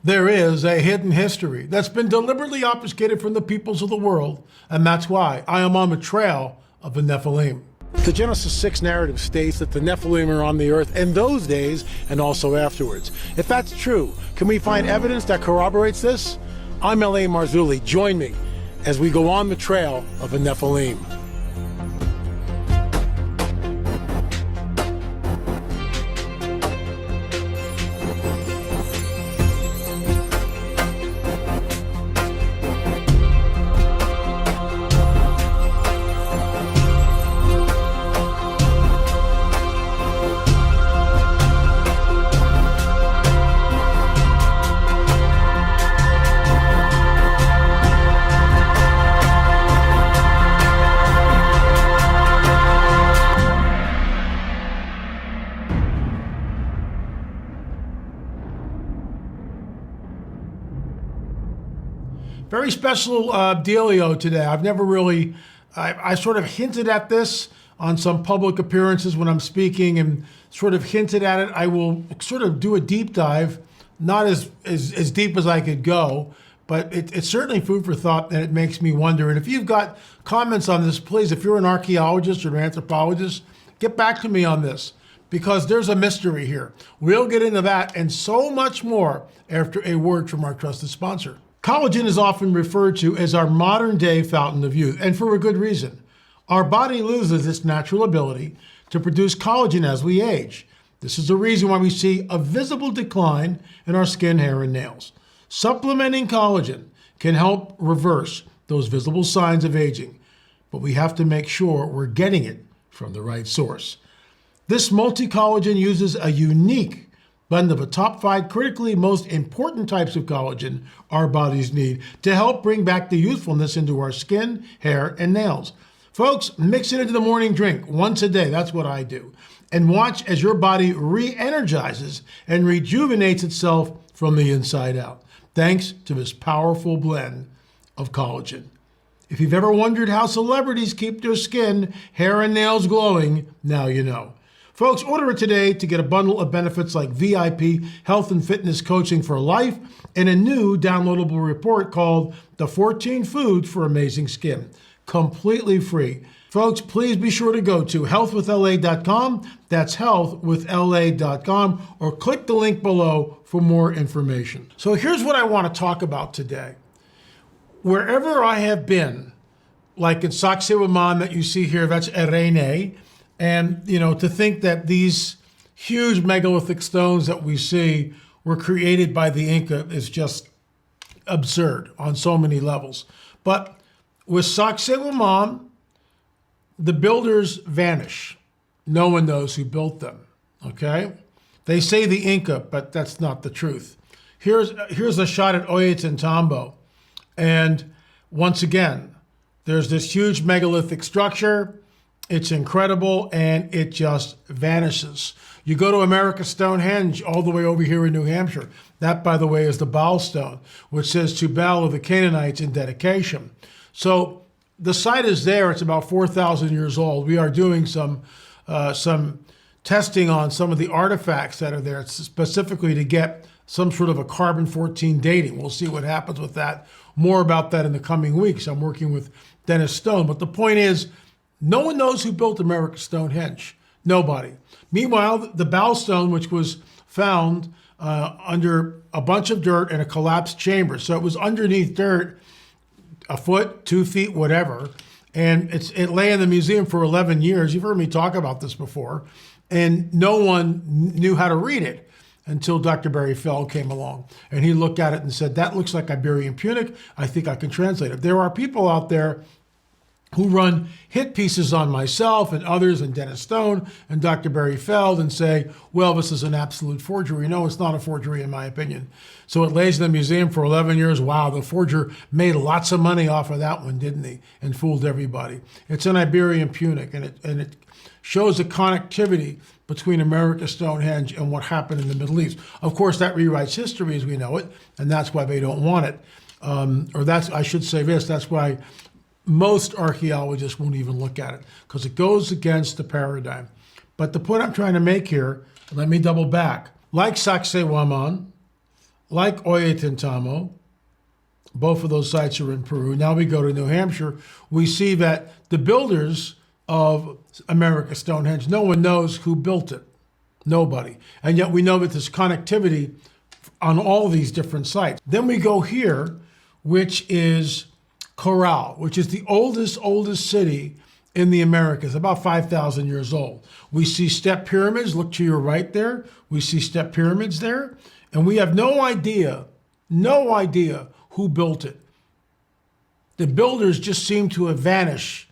There is a hidden history that's been deliberately obfuscated from the peoples of the world, and that's why I am on the trail of the Nephilim. The Genesis 6 narrative states that the Nephilim are on the earth in those days and also afterwards. If that's true, can we find evidence that corroborates this? I'm L.A. Marzulli. Join me as we go on the trail of the Nephilim. Very special dealio today. I've never really, I sort of hinted at this on some public appearances when I'm speaking and sort of hinted at it. I will sort of do a deep dive, not as deep as I could go, but it's certainly food for thought, and it makes me wonder. And if you've got comments on this, please, if you're an archaeologist or an anthropologist, get back to me on this, because there's a mystery here. We'll get into that and so much more after a word from our trusted sponsor. Collagen is often referred to as our modern-day fountain of youth, and for a good reason. Our body loses its natural ability to produce collagen as we age. This is the reason why we see a visible decline in our skin, hair, and nails. Supplementing collagen can help reverse those visible signs of aging, but we have to make sure we're getting it from the right source. This multi-collagen uses a unique blend of the top 5 critically most important types of collagen our bodies need to help bring back the youthfulness into our skin, hair, and nails. Folks, mix it into the morning drink once a day. That's what I do. And watch as your body re-energizes and rejuvenates itself from the inside out, thanks to this powerful blend of collagen. If you've ever wondered how celebrities keep their skin, hair, and nails glowing, now you know. Folks, order it today to get a bundle of benefits like VIP health and fitness coaching for life and a new downloadable report called The 14 Foods for Amazing Skin, completely free. Folks, please be sure to go to healthwithla.com. That's healthwithla.com, or click the link below for more information. So here's what I want to talk about today. Wherever I have been, like in Sacsayhuaman that you see here, that's Erene. And, you know, to think that these huge megalithic stones that we see were created by the Inca is just absurd on so many levels. But with Sacsayhuaman, the builders vanish. No one knows who built them, okay? They say the Inca, but that's not the truth. Here's a shot at Ollantaytambo. And once again, there's this huge megalithic structure. It's incredible, and it just vanishes. You go to America Stonehenge, all the way over here in New Hampshire. That, by the way, is the Baal stone, which says to Baal of the Canaanites in dedication. So the site is there. It's about 4,000 years old. We are doing some testing on some of the artifacts that are there, specifically to get some sort of a carbon-14 dating. We'll see what happens with that. More about that in the coming weeks. I'm working with Dennis Stone. But the point is, no one knows who built America Stonehenge. Nobody. Meanwhile, the Baal stone, which was found under a bunch of dirt in a collapsed chamber. So it was underneath dirt, a foot, 2 feet, whatever. And it lay in the museum for 11 years. You've heard me talk about this before. And no one knew how to read it until Dr. Barry Feld came along. And he looked at it and said, that looks like Iberian Punic. I think I can translate it. There are people out there who run hit pieces on myself and others and Dennis Stone and Dr. Barry Feld and say, well, this is an absolute forgery. No, it's not a forgery in my opinion. So it lays in the museum for 11 years. Wow, the forger made lots of money off of that one, didn't he? And fooled everybody. It's an Iberian Punic, and it shows a connectivity between America Stonehenge and what happened in the Middle East. Of course, that rewrites history as we know it, and that's why they don't want it. I should say this, that's why most archaeologists won't even look at it, because it goes against the paradigm. But the point I'm trying to make here, let me double back. Like Sacsayhuaman, like Ollantaytambo. Both of those sites are in Peru. Now we go to New Hampshire. We see that the builders of America Stonehenge, no one knows who built it. Nobody. And yet we know that there's connectivity on all these different sites. Then we go here, which is Corral, which is the oldest city in the Americas, about 5,000 years old. We see step pyramids. Look to your right there. We see step pyramids there. And we have no idea who built it. The builders just seem to have vanished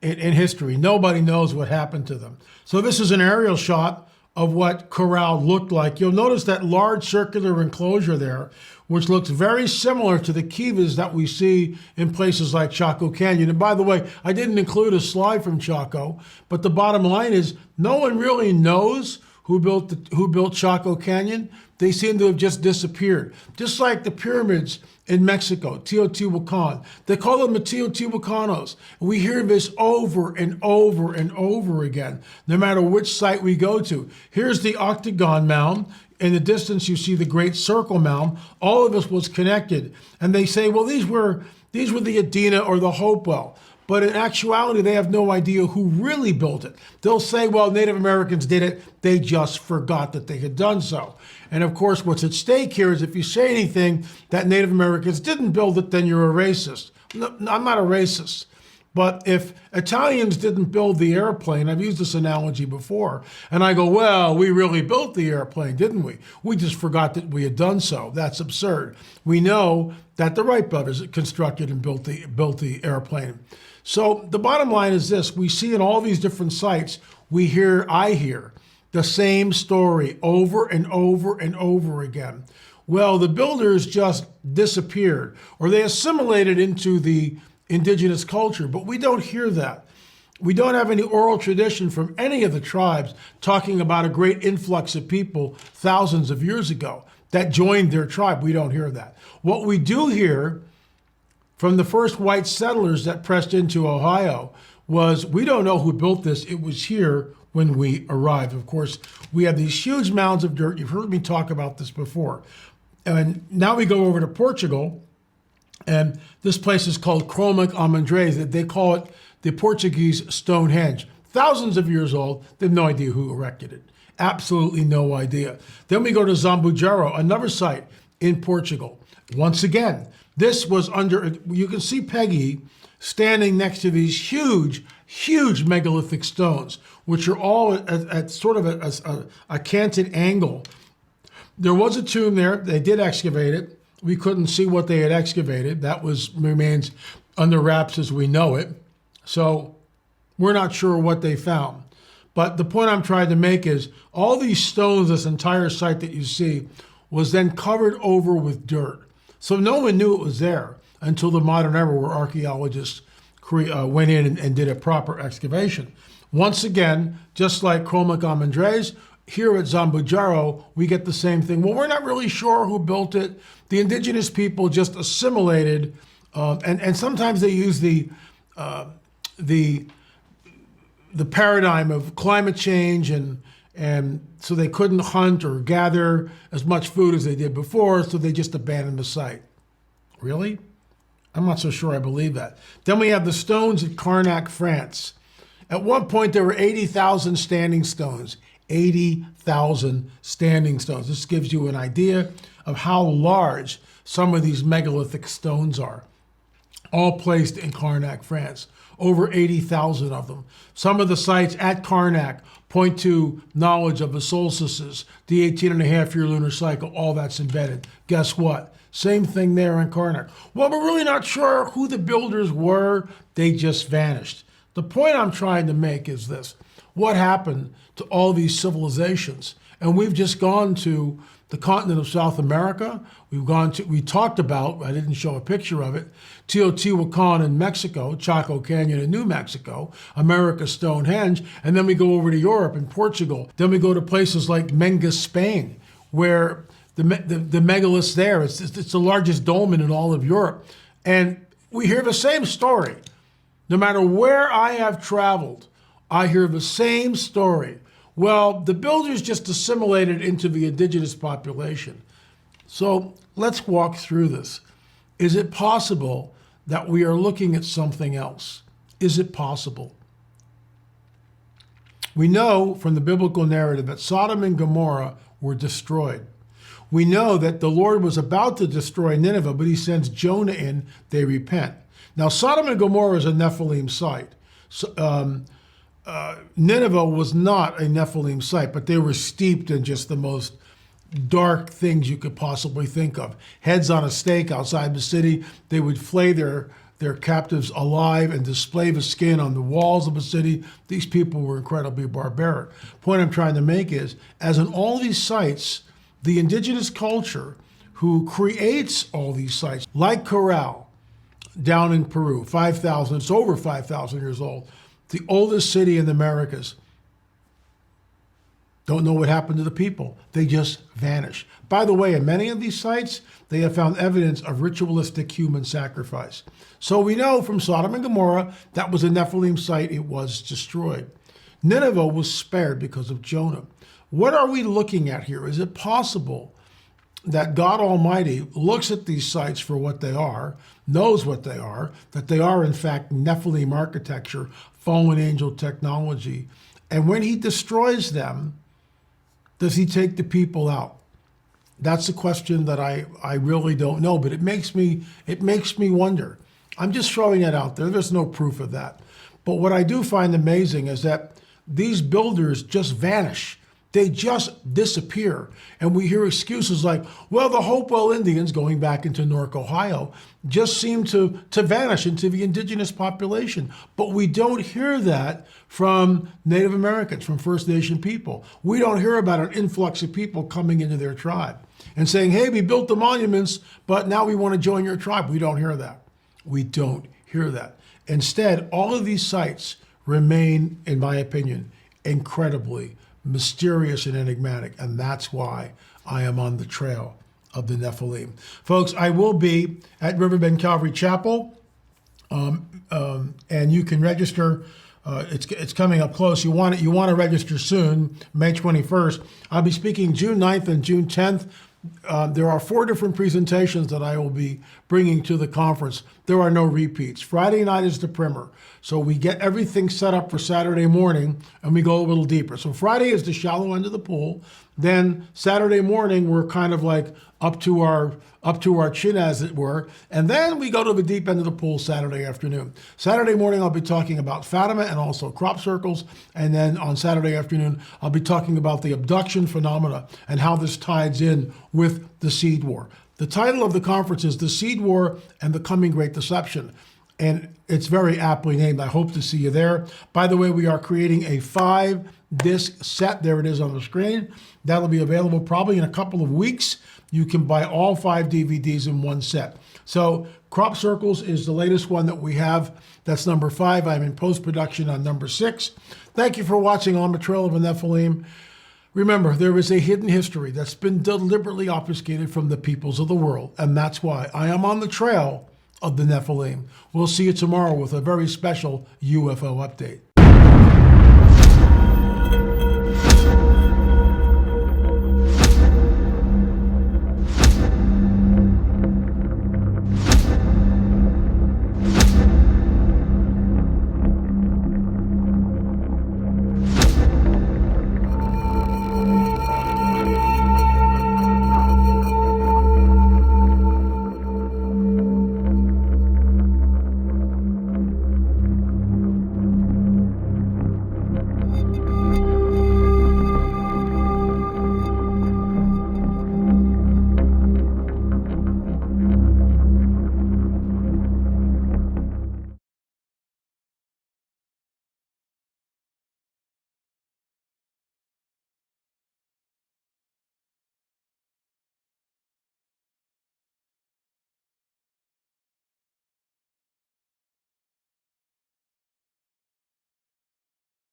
in history. Nobody knows what happened to them. So this is an aerial shot of what Corral looked like. You'll notice that large circular enclosure there, which looks very similar to the kivas that we see in places like Chaco Canyon. And by the way, I didn't include a slide from Chaco, but the bottom line is no one really knows who built Chaco Canyon. They seem to have just disappeared. Just like the pyramids in Mexico, Teotihuacan. They call them the Teotihuacanos. We hear this over and over and over again, no matter which site we go to. Here's the Octagon Mound. In the distance, you see the Great Circle Mound. All of this was connected. And they say, well, these were the Adena or the Hopewell. But in actuality, they have no idea who really built it. They'll say, well, Native Americans did it. They just forgot that they had done so. And of course, what's at stake here is if you say anything that Native Americans didn't build it, then you're a racist. No, I'm not a racist. But if Italians didn't build the airplane, I've used this analogy before, and I go, well, we really built the airplane, didn't we? We just forgot that we had done so. That's absurd. We know that the Wright brothers constructed and built the airplane. So the bottom line is this: we see in all these different sites, I hear the same story over and over and over again. Well, the builders just disappeared, or they assimilated into the indigenous culture, but we don't hear that. We don't have any oral tradition from any of the tribes talking about a great influx of people thousands of years ago that joined their tribe. We don't hear that. What we do hear from the first white settlers that pressed into Ohio was, we don't know who built this. It was here when we arrived. Of course, we have these huge mounds of dirt. You've heard me talk about this before. And now we go over to Portugal, and this place is called Cromagh-Amandres. They call it the Portuguese Stonehenge. Thousands of years old. They have no idea who erected it. Absolutely no idea. Then we go to Zambujaro, another site in Portugal. Once again, this was you can see Peggy standing next to these huge megalithic stones, which are all at sort of a canted angle. There was a tomb there. They did excavate it. We couldn't see what they had excavated. That remains under wraps as we know it. So we're not sure what they found. But the point I'm trying to make is all these stones, this entire site that you see, was then covered over with dirt. So no one knew it was there until the modern era, where archaeologists went in and did a proper excavation. Once again, just like Cromagh-Amandres, here at Zambujaro, we get the same thing. Well, we're not really sure who built it. The indigenous people just assimilated, and sometimes they use the paradigm of climate change, and so they couldn't hunt or gather as much food as they did before, so they just abandoned the site. Really? I'm not so sure I believe that. Then we have the stones at Carnac, France. At one point, there were 80,000 standing stones. 80,000 standing stones. This gives you an idea of how large some of these megalithic stones are. All placed in Carnac, France. Over 80,000 of them. Some of the sites at Carnac point to knowledge of the solstices, the 18.5-year lunar cycle, all that's embedded. Guess what? Same thing there in Carnac. Well, we're really not sure who the builders were. They just vanished. The point I'm trying to make is this. What happened to all these civilizations? And we've just gone to the continent of South America. We talked about, I didn't show a picture of it, Teotihuacan in Mexico, Chaco Canyon in New Mexico, America Stonehenge, and then we go over to Europe and Portugal. Then we go to places like Menga, Spain, where the megaliths there, it's the largest dolmen in all of Europe. And we hear the same story. No matter where I have traveled, I hear the same story. Well, the builders just assimilated into the indigenous population. So let's walk through this. Is it possible that we are looking at something else? Is it possible? We know from the biblical narrative that Sodom and Gomorrah were destroyed. We know that the Lord was about to destroy Nineveh, but he sends Jonah in, they repent. Now, Sodom and Gomorrah is a Nephilim site. Nineveh was not a Nephilim site, but they were steeped in just the most dark things you could possibly think of. Heads on a stake outside the city. They would flay their captives alive and display the skin on the walls of the city. These people were incredibly barbaric. Point I'm trying to make is, as in all these sites, the indigenous culture who creates all these sites, like Corral down in Peru, 5,000, it's over 5,000 years old, the oldest city in the Americas, don't know what happened to the people. They just vanish. By the way, in many of these sites, they have found evidence of ritualistic human sacrifice. So we know from Sodom and Gomorrah, that was a Nephilim site, it was destroyed. Nineveh was spared because of Jonah. What are we looking at here? Is it possible that God Almighty looks at these sites for what they are, knows what they are, that they are in fact Nephilim architecture, fallen angel technology, and when he destroys them, does he take the people out? That's a question that I really don't know, but it makes me wonder. I'm just throwing it out there. There's no proof of that. But what I do find amazing is that these builders just vanish. They just disappear. And we hear excuses like, well, the Hopewell Indians, going back into Newark, Ohio, just seem to vanish into the indigenous population. But we don't hear that from Native Americans, from First Nation people. We don't hear about an influx of people coming into their tribe and saying, hey, we built the monuments, but now we want to join your tribe. We don't hear that. We don't hear that. Instead, all of these sites remain, in my opinion, incredibly mysterious and enigmatic, and that's why I am on the trail of the Nephilim. Folks, I will be at Riverbend Calvary Chapel, and you can register. It's coming up close. You want to register soon, May 21st. I'll be speaking June 9th and June 10th. There are 4 different presentations that I will be bringing to the conference. There are no repeats. Friday night is the primer. So we get everything set up for Saturday morning and we go a little deeper. So Friday is the shallow end of the pool. Then Saturday morning, we're kind of like up to our chin, as it were. And then we go to the deep end of the pool Saturday afternoon. Saturday morning, I'll be talking about Fatima and also crop circles. And then on Saturday afternoon, I'll be talking about the abduction phenomena and how this ties in with the seed war. The title of the conference is The Seed War and the Coming Great Deception. And it's very aptly named. I hope to see you there. By the way, we are creating a 5-disc set. There it is on the screen. That'll be available probably in a couple of weeks. You can buy all 5 DVDs in one set. So Crop Circles is the latest one that we have. That's number 5. I'm in post-production on number 6. Thank you for watching On the Trail of the Nephilim. Remember, there is a hidden history that's been deliberately obfuscated from the peoples of the world, and that's why I am on the trail of the Nephilim. We'll see you tomorrow with a very special UFO update.